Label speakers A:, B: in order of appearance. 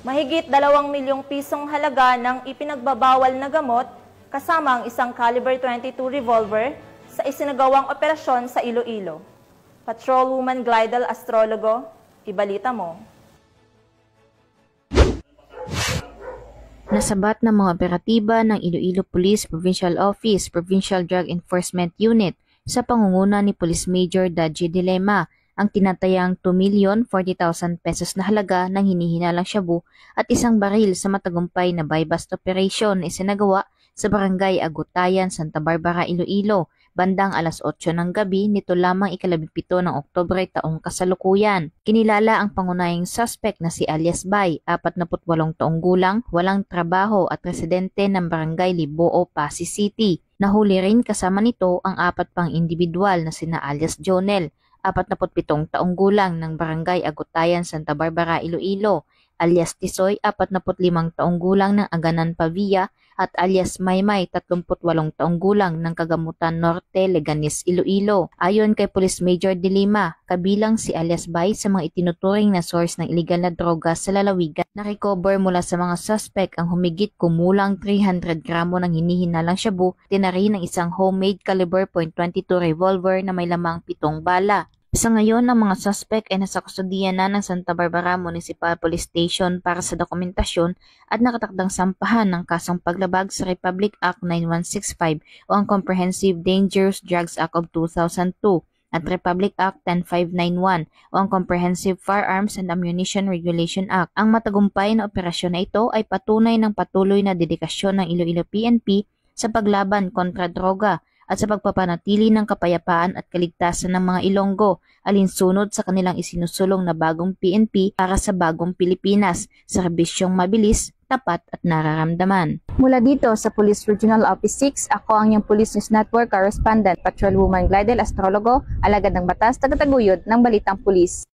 A: Mahigit 2 milyong pisong halaga ng ipinagbabawal na gamot kasama ang isang caliber 22 revolver sa isinagawang operasyon sa Iloilo. Patrolwoman Glidel Astrologo, ibalita mo.
B: Nasabat ng mga operatiba ng Iloilo Police Provincial Office, Provincial Drug Enforcement Unit sa pangunguna ni Police Major Daji Dilema ang tinatayang 2,040,000 pesos na halaga ng hinihinalang shabu at isang baril sa matagumpay na buy-bust operation na isinagawa sa Barangay Agutayan, Santa Barbara, Iloilo, bandang alas 8 ng gabi nito lamang ika-17 ng Oktubre taong kasalukuyan. Kinilala ang pangunahing suspect na si alias Bay, 48 taong gulang, walang trabaho at residente ng Barangay Liboo, Pasig City. Nahuli rin kasama nito ang 4 pang individual na sina alias Jonel, 47 taong gulang ng Barangay Agutayan, Santa Barbara, Iloilo, alias Tisoy, 45 taong gulang ng Aganan, Pavia, at alias Maymay, 38 taong gulang ng Kagamutan Norte, Leganes, Iloilo. Ayon kay Police Major Dilima, kabilang si alias Bay sa mga itinuturing na source ng illegal na droga sa lalawigan. Na-recover mula sa mga suspect ang humigit kumulang 300 gramo ng hinihinalang shabu, tinari ng isang homemade caliber .22 revolver na may lamang 7 bala. Sa ngayon, ang mga suspect ay nasa kustudiya na ng Santa Barbara Municipal Police Station para sa dokumentasyon at nakatakdang sampahan ng kasong paglabag sa Republic Act 9165 o ang Comprehensive Dangerous Drugs Act of 2002 at Republic Act 10591 o ang Comprehensive Firearms and Ammunition Regulation Act. Ang matagumpay na operasyon na ito ay patunay ng patuloy na dedikasyon ng Iloilo PNP sa paglaban kontra droga at sa pagpapanatili ng kapayapaan at kaligtasan ng mga Ilonggo, alinsunod sa kanilang isinusulong na bagong PNP para sa bagong Pilipinas, serbisyong mabilis, tapat at nararamdaman. Mula dito sa Police Regional Office 6, ako ang iyong Police News Network Correspondent, Patrolwoman Glidel Astrologo, alagad ng batas, tagataguyod ng Balitang Pulis.